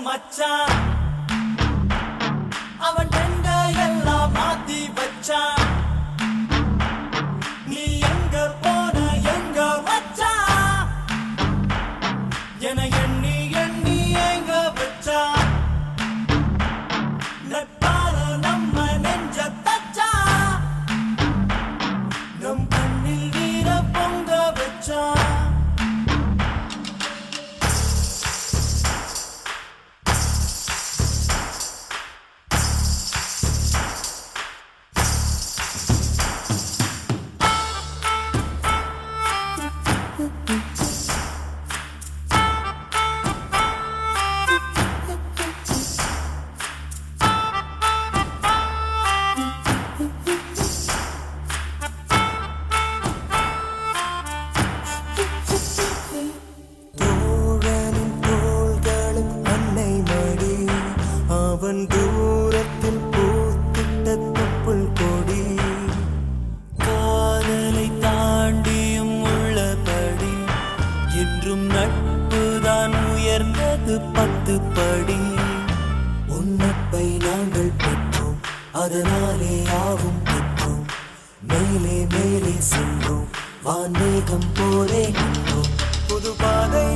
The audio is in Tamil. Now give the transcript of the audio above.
மச்சான் அவன் எங்க எல்லாம் மாத்தி வச்சான் நீ எங்க போன எங்க மச்சான் என எண்ணி எண்ணி எங்க வச்சான் நட்பால நம்ம நெஞ்ச தச்சான் நம் கண்ணில் வீர பொங்க வச்சான் அவன் தூரத்தில் பூத்திட்ட தொப்புள் கொடி காதலை தாண்டியும் உள்ளபடி என்றும் நட்புதான் உயர்ந்தது 10 படி உன்னப்பை நாங்கள் பெற்றோம் அதனாலே ஆவும் பெற்றோம் மேலே மேலே சென்றோம் வான்மேகம் போலே நின்றோம் புது பாதை